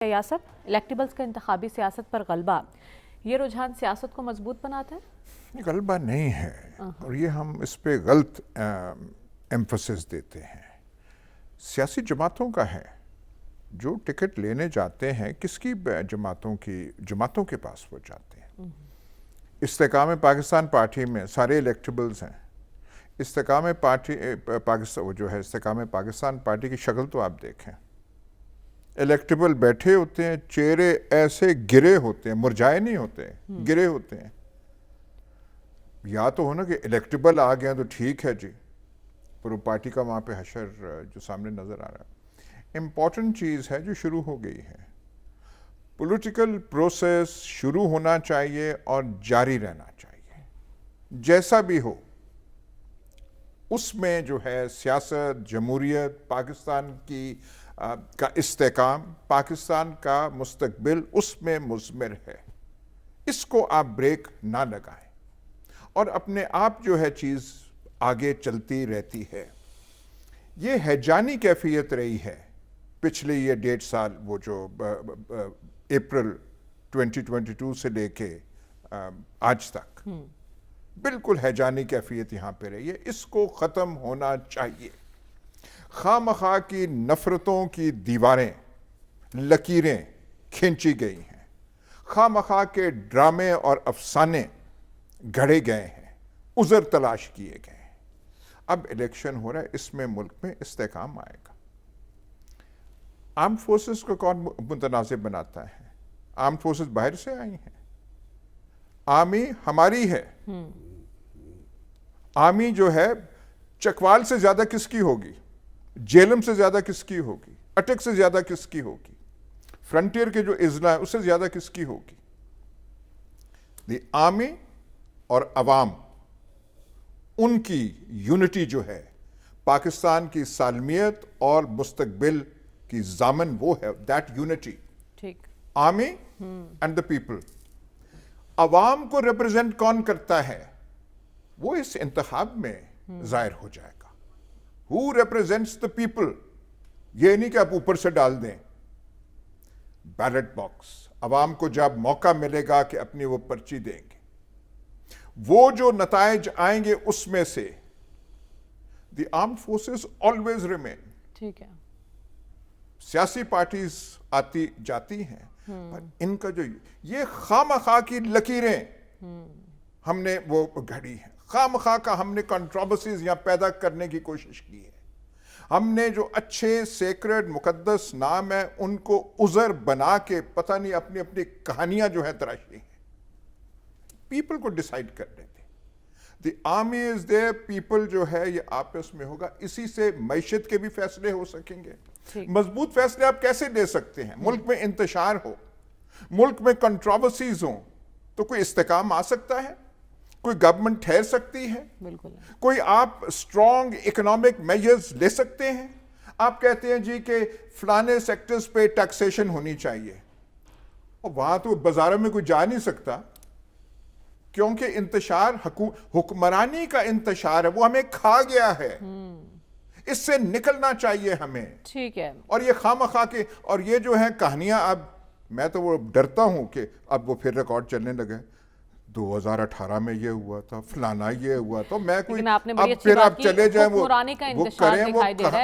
یاسب electables کا انتخابی سیاست پر غلبہ یہ رجحان سیاست کو مضبوط بناتا ہے؟ غلبہ نہیں ہے اور یہ ہم اس پہ غلط ایمفسس دیتے ہیں. سیاسی جماعتوں کا ہے جو ٹکٹ لینے جاتے ہیں. کس کی جماعتوں کے پاس وہ جاتے ہیں. استحکام پاکستان پارٹی میں سارے الیکٹیبلز ہیں. استحکام پاکستان پارٹی کی شکل تو آپ دیکھیں. الیکٹیبل بیٹھے ہوتے ہیں, چہرے ایسے گرے ہوتے ہیں, مرجھائے نہیں ہوتے, گرے ہوتے ہیں. یا تو ہونا کہ الیکٹیبل آ گیا تو ٹھیک ہے جی, پر وہ پارٹی کا وہاں پہ حشر جو سامنے نظر آ رہا ہے. امپورٹنٹ چیز ہے جو شروع ہو گئی ہے. پولیٹیکل پروسیس شروع ہونا چاہیے اور جاری رہنا چاہیے. جیسا بھی ہو اس میں جو ہے سیاست, جمہوریت, پاکستان کا استحکام, پاکستان کا مستقبل اس میں مضمر ہے. اس کو آپ بریک نہ لگائیں اور اپنے آپ جو ہے چیز آگے چلتی رہتی ہے. یہ ہیجانی کیفیت رہی ہے پچھلے یہ 1.5 سال, وہ جو اپریل 2022 سے لے کے آج تک بالکل ہیجانی کیفیت یہاں پہ رہی ہے. اس کو ختم ہونا چاہیے. خواہ مخواہ کی نفرتوں کی دیواریں, لکیریں کھینچی گئی ہیں. خواہ مخواہ کے ڈرامے اور افسانے گھڑے گئے ہیں, عذر تلاش کیے گئے ہیں. اب الیکشن ہو رہا ہے, اس میں ملک میں استحکام آئے گا. آرم فورسز کو کون متنازع بناتا ہے؟ آرم فورسز باہر سے آئی ہیں. آرمی ہماری ہے. آرمی جو ہے چکوال سے زیادہ کس کی ہوگی, جیلم سے زیادہ کس کی ہوگی, اٹک سے زیادہ کس کی ہوگی, فرنٹیئر کے جو اضلاع ہے اس سے زیادہ کس کی ہوگی. دی آرمی اور عوام, ان کی یونٹی جو ہے پاکستان کی سالمیت اور مستقبل کی ضامن وہ ہے. That unity, army and the people. عوام کو ریپرزینٹ کون کرتا ہے وہ اس انتخاب میں ظاہر ہو جائے گا. Who represents the people؟ یہ نہیں کہ آپ اوپر سے ڈال دیں. بیلٹ باکس, عوام کو جب موقع ملے گا کہ اپنی وہ پرچی دیں گے, وہ جو نتائج آئیں گے اس میں سے the armed forces always remain. ٹھیک ہے. سیاسی پارٹیز آتی جاتی ہیں پر ان کا جو یہ خواہ مخواہ کی لکیریں ہم نے وہ گھڑی ہیں. خواہ مخواہ کا ہم نے کنٹروورسیز یہاں پیدا کرنے کی کوشش کی ہے. ہم نے جو اچھے سیکرڈ مقدس نام ہے ان کو عذر بنا کے پتہ نہیں اپنی اپنی کہانیاں جو ہے تراشی ہیں. پیپل کو ڈیسائیڈ کر دیتے. دی آرمی از دیئر, پیپل جو ہے یہ آپس میں ہوگا. اسی سے معیشت کے بھی فیصلے ہو سکیں گے. مضبوط فیصلے آپ کیسے لے سکتے ہیں؟ ملک میں انتشار ہو, ملک میں کنٹروورسیز ہوں تو کوئی استحکام آ سکتا ہے, کوئی گورنمنٹ ٹھہر سکتی ہے, کوئی آپ اسٹرانگ اکنامک میجرز لے سکتے ہیں. آپ کہتے ہیں جی کہ فلانے سیکٹرز پہ ٹیکسیشن ہونی چاہیے, اور وہاں تو بازاروں میں کوئی جا نہیں سکتا کیونکہ انتشار حکمرانی کا انتشار ہے, وہ ہمیں کھا گیا ہے. اس سے نکلنا چاہیے ہمیں. ٹھیک ہے. اور یہ خواہ مخواہ کے اور یہ جو ہیں کہانیاں, اب میں تو وہ ڈرتا ہوں کہ اب وہ پھر ریکارڈ چلنے لگے. 2018 میں یہ ہوا تھا, فلانا یہ ہوا تو میں کوئی, اب پھر آپ چلے جائیں وہ کریں,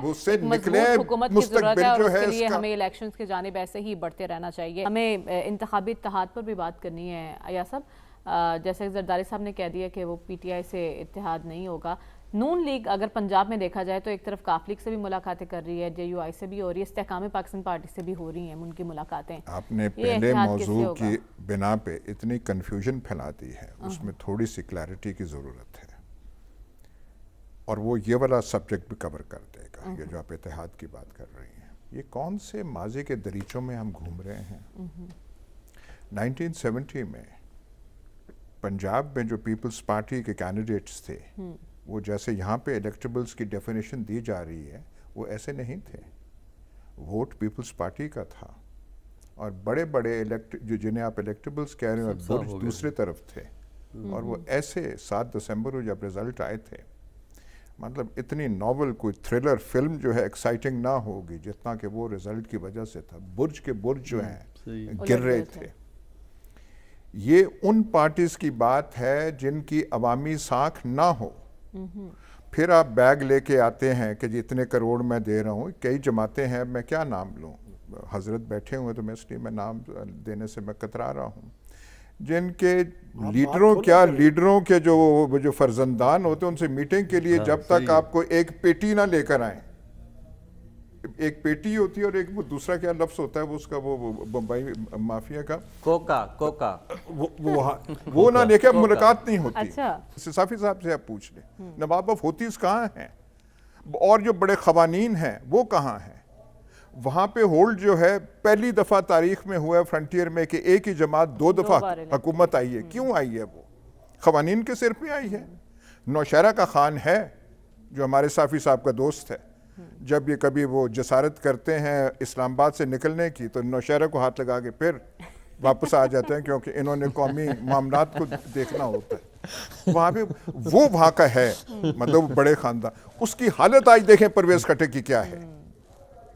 وہ اس سے نکلیں. مستقبل جو ہے اس کا ہمیں الیکشنز کی جانب ایسے ہی بڑھتے رہنا چاہیے. ہمیں انتخابی اتحاد پر بھی بات کرنی ہے. یاسب, جیسے زرداری صاحب نے کہہ دیا کہ وہ پی ٹی آئی سے اتحاد نہیں ہوگا. نون لیگ اگر پنجاب میں دیکھا جائے تو ایک طرف کاف لیگ سے بھی ملاقاتیں کر رہی ہے, جے یو آئی سے بھی ہو رہی ہے, استحکام پاکستان پارٹی سے بھی ہو رہی ہیں ان کی ملاقاتیں. آپ نے پہلے موضوع کی بنا پہ اتنی کنفیوژن پھیلا دی ہے, اس میں تھوڑی سی کلیئرٹی کی ضرورت ہے, اور وہ یہ والا سبجیکٹ بھی کور کر دے گا. یہ جو آپ اتحاد کی بات کر رہی ہیں, یہ کون سے ماضی کے دریچوں میں ہم گھوم رہے ہیں. 1970 میں پنجاب میں جو پیپلز پارٹی کے کینڈیڈیٹس تھے, وہ جیسے یہاں پہ الیکٹیبلز کی ڈیفینیشن دی جا رہی ہے وہ ایسے نہیں تھے. ووٹ پیپلز پارٹی کا تھا, اور بڑے بڑے جو جنہیں آپ الیکٹیبلز کہہ رہے ہیں, اور برج دوسرے طرف تھے. اور وہ ایسے 7 دسمبر کو جب رزلٹ آئے تھے, مطلب اتنی ناول کوئی تھرلر فلم جو ہے ایکسائٹنگ نہ ہوگی جتنا کہ وہ رزلٹ کی وجہ سے تھا. برج کے برج جو ہیں گر رہے تھے. یہ ان پارٹیز کی بات ہے جن کی عوامی ساکھ نہ ہو. پھر آپ بیگ لے کے آتے ہیں کہ جی اتنے کروڑ میں دے رہا ہوں. کئی جماعتیں ہیں, میں کیا نام لوں, حضرت بیٹھے ہوئے تو میں اس لیے میں نام دینے سے میں کترا رہا ہوں, جن کے لیڈروں کے جو فرزندان ہوتے ہیں ان سے میٹنگ کے لیے جب تک آپ کو ایک پیٹی نہ لے کر آئیں, ایک پیٹی ہوتی ہے اور ایک وہ دوسرا کیا لفظ ہوتا ہے وہ اس کا وہ بمبئی مافیا کا کوکا وہ نہ لے کے ملاقات نہیں ہوتی. اچھا. صافی صاحب سے آپ پوچھ لیں نواب آف ہوتیز کہاں ہیں, اور جو بڑے قوانین ہیں وہ کہاں ہیں. وہاں پہ ہولڈ جو ہے پہلی دفعہ تاریخ میں ہوا ہے فرنٹیئر میں کہ ایک ہی جماعت 2 دفعہ حکومت آئی ہے. کیوں آئی ہے؟ وہ قوانین کے سر پہ آئی ہے. نوشہرہ کا خان ہے جو ہمارے صافی صاحب کا دوست ہے, جب یہ کبھی وہ جسارت کرتے ہیں اسلام آباد سے نکلنے کی تو نوشہرہ کو ہاتھ لگا کے پھر واپس آ جاتے ہیں کیونکہ انہوں نے قومی معاملات کو دیکھنا ہوتا ہے. وہاں پہ وہ وہاں کا ہے, مطلب بڑے خاندان. اس کی حالت آج دیکھیں پرویز خٹک کی کیا ہے.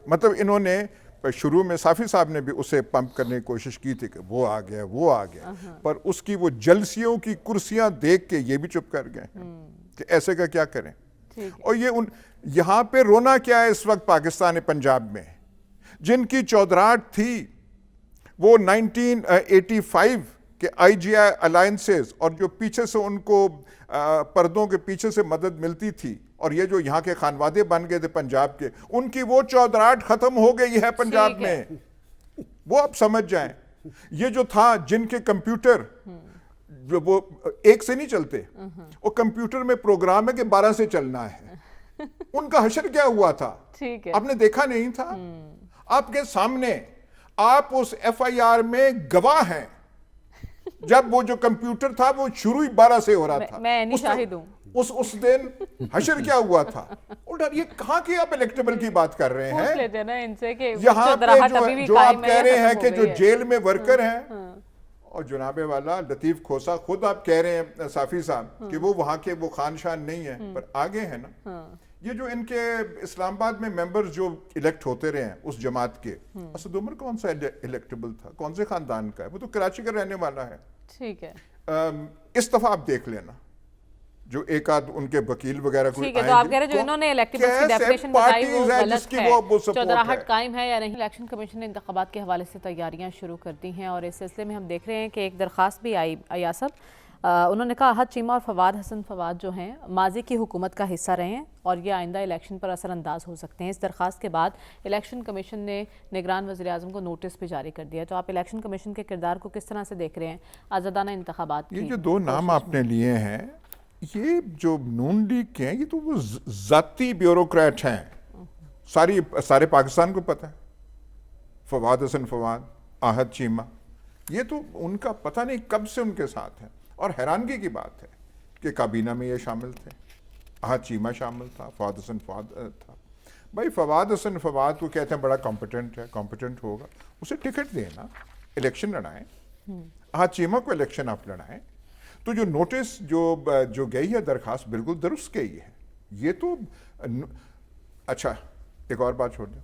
مطلب انہوں نے شروع میں صافی صاحب نے بھی اسے پمپ کرنے کی کوشش کی تھی کہ وہ آ گیا, پر اس کی وہ جلسیوں کی کرسیاں دیکھ کے یہ بھی چپ کر گئے کہ ایسے کا کیا کریں. اور یہاں پہ رونا کیا ہے اس وقت پاکستان پنجاب میں, جن کی چودراہٹ تھی وہ 1985 کے آئی جی آئی الائنسز اور جو پیچھے سے ان کو پردوں کے پیچھے سے مدد ملتی تھی, اور یہ جو یہاں کے خانوادے بن گئے تھے پنجاب کے, ان کی وہ چودراہٹ ختم ہو گئی ہے پنجاب میں. وہ آپ سمجھ جائیں. یہ جو تھا جن کے کمپیوٹر وہ ایک سے نہیں چلتے, وہ کمپیوٹر میں پروگرام ہے کہ 12 سے چلنا ہے, ان کا حشر کیا ہوا تھا آپ نے دیکھا نہیں تھا. آپ کے سامنے آپ اس ایف آئی آر میں گواہ ہیں جب وہ جو کمپیوٹر تھا وہ شروع ہی 12 سے ہو رہا تھا. میں نہیں شاہد ہوں. اس دن حشر کیا ہوا تھا. یہ کہاں کی آپ الیکٹیبل کی بات کر رہے ہیں؟ یہاں پہ جو آپ کہہ رہے ہیں کہ جو جیل میں ورکر ہیں, اور جناب والا لطیف کھوسا خود آپ کہہ رہے ہیں صافی صاحب کہ وہ وہاں کے وہ خان شان نہیں ہیں, پر آگے ہیں نا. یہ جو ان کے اسلام آباد میں ممبرز جو الیکٹ ہوتے رہے ہیں اس جماعت کے, اسد عمر کون سا الیکٹیبل تھا, کون سے خاندان کا ہے؟ وہ تو کراچی کا رہنے والا ہے. ٹھیک ہے. اس دفعہ آپ دیکھ لینا جو ایک آدھ ان کے وکیل وغیرہ کوئی ٹھیک ہے. تو آپ کہہ رہے جو انہوں نے الیکٹیبلز کی ڈیفینیشن بتائی وہ غلط ہے, چودراہٹ قائم ہے یا نہیں. الیکشن کمیشن نے انتخابات کے حوالے سے تیاریاں شروع کر دی ہیں, اور اس سلسلے میں ہم دیکھ رہے ہیں کہ ایک درخواست بھی آئی ایاسب. انہوں نے کہا احد چیمہ اور فواد حسن فواد جو ہیں ماضی کی حکومت کا حصہ رہے ہیں اور یہ آئندہ الیکشن پر اثر انداز ہو سکتے ہیں. اس درخواست کے بعد الیکشن کمیشن نے نگران وزیر اعظم کو نوٹس بھی جاری کر دیا. تو آپ الیکشن کمیشن کے کردار کو کس طرح سے دیکھ رہے ہیں آزادانہ انتخابات کی؟ یہ جو 2 نام آپ نے لیے ہیں, یہ جو نون لیگ کے ہیں یہ تو وہ ذاتی بیوروکریٹ ہیں. سارے پاکستان کو پتہ ہے. فواد حسن فواد, احد چیمہ, یہ تو ان کا پتہ نہیں کب سے ان کے ساتھ ہے. اور حیرانگی کی بات ہے کہ کابینہ میں یہ شامل تھے, احد چیمہ شامل تھا, فواد حسن فواد تھا. بھائی فواد حسن فواد کو کہتے ہیں بڑا کمپیٹنٹ ہے, کمپیٹنٹ ہوگا, اسے ٹکٹ دینا, الیکشن لڑائیں. احد چیمہ کو الیکشن آپ لڑائیں. تو جو نوٹس جو گئی ہے درخواست بالکل درست گئی ہے. یہ تو اچھا ایک اور بات چھوڑ دیں,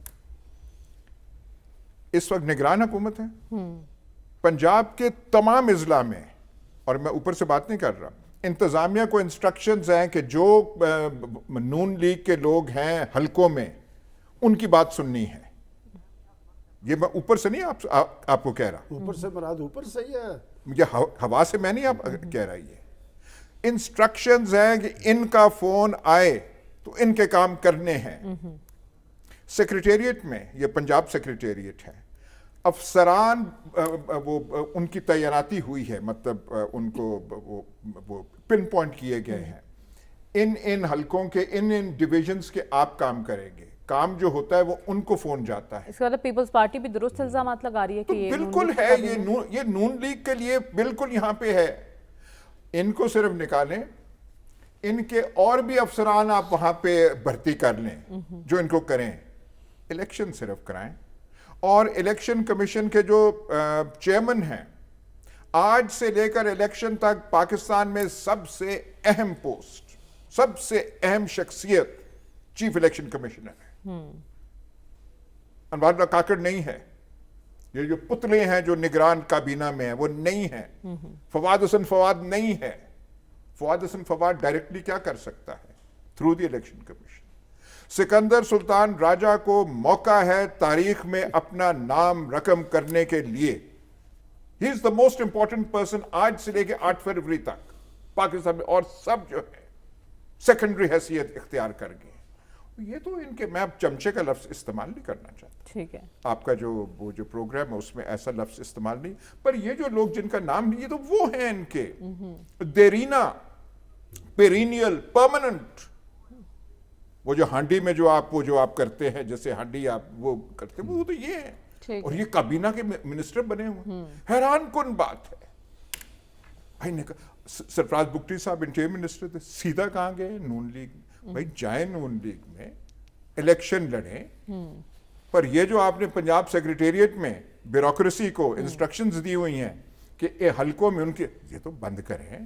اس وقت نگران حکومت ہے پنجاب کے تمام اضلاع میں, اور میں اوپر سے بات نہیں کر رہا, انتظامیہ کو انسٹرکشنز ہیں کہ جو نون لیگ کے لوگ ہیں حلقوں میں ان کی بات سننی ہے. یہ میں اوپر سے نہیں آپ کو کہہ رہا, اوپر سے مراد اوپر سے ہی ہے, مجھے ہوا سے میں نہیں آپ کہہ رہا. یہ انسٹرکشنز ہیں کہ ان کا فون آئے تو ان کے کام کرنے ہیں. سیکریٹریٹ میں, یہ پنجاب سیکریٹریٹ ہے, افسران وہ ان کی تعیناتی ہوئی ہے, مطلب ان کو وہ پن پوائنٹ کیے گئے ہیں ان حلقوں کے ان ڈویژنز کے آپ کام کریں گے. کام جو ہوتا ہے وہ ان کو فون جاتا ہے. اس کے بعد پیپلز پارٹی بھی درست الزامات لگا رہی ہے کہ بالکل ہے, یہ نون لیگ کے لیے بالکل یہاں پہ ہے. ان کو صرف نکالیں, ان کے اور بھی افسران آپ وہاں پہ بھرتی کر لیں جو ان کو کریں, الیکشن صرف کرائیں. اور الیکشن کمیشن کے جو چیئرمین ہیں, آج سے لے کر الیکشن تک پاکستان میں سب سے اہم پوسٹ, سب سے اہم شخصیت چیف الیکشن کمشنر ہے. انوار کاکڑ نہیں ہے. یہ جو پتلے ہیں جو نگران کابینہ میں ہیں وہ نہیں ہیں. فواد حسن فواد نہیں ہے. فواد حسن فواد ڈائریکٹلی کیا کر سکتا ہے؟ Through the election commission. Sikandar Sultan Raja کو موقع ہے تاریخ میں اپنا نام رقم کرنے کے لیے. ہی از دا موسٹ امپورٹنٹ پرسن آج سے لے کے 8 فروری تک پاکستان میں، اور سب جو ہے سیکنڈری حیثیت اختیار کر گئے. یہ تو ان کے، میں اب چمچے کا لفظ استعمال نہیں کرنا چاہتا. ٹھیک ہے. آپ کا وہ جو پروگرام ہے اس میں ایسا لفظ استعمال نہیں، پر یہ جو لوگ جن کا نام نہیں، یہ تو وہ ہیں ان کے دیرینا پیرینیل پرماننٹ. وہ جو ہانڈی میں جو آپ کرتے ہیں، جیسے ہانڈی آپ وہ کرتے ہیں، وہ تو یہ ہیں. اور یہ کابینہ کے منسٹر بنے ہوئے ہیں. حیران کن بات ہے. بھائی نے کہا سرفراز بگٹی صاحب انٹیریئر منسٹر تھے، سیدھا کہاں گئے نون لیگ. بھائی جائیں نون لیگ میں الیکشن لڑیں. پر یہ جو آپ نے پنجاب سیکریٹریٹ میں بیوروکریسی کو انسٹرکشنز دی ہوئی ہیں کہ حلقوں میں ان کے، یہ تو بند کریں.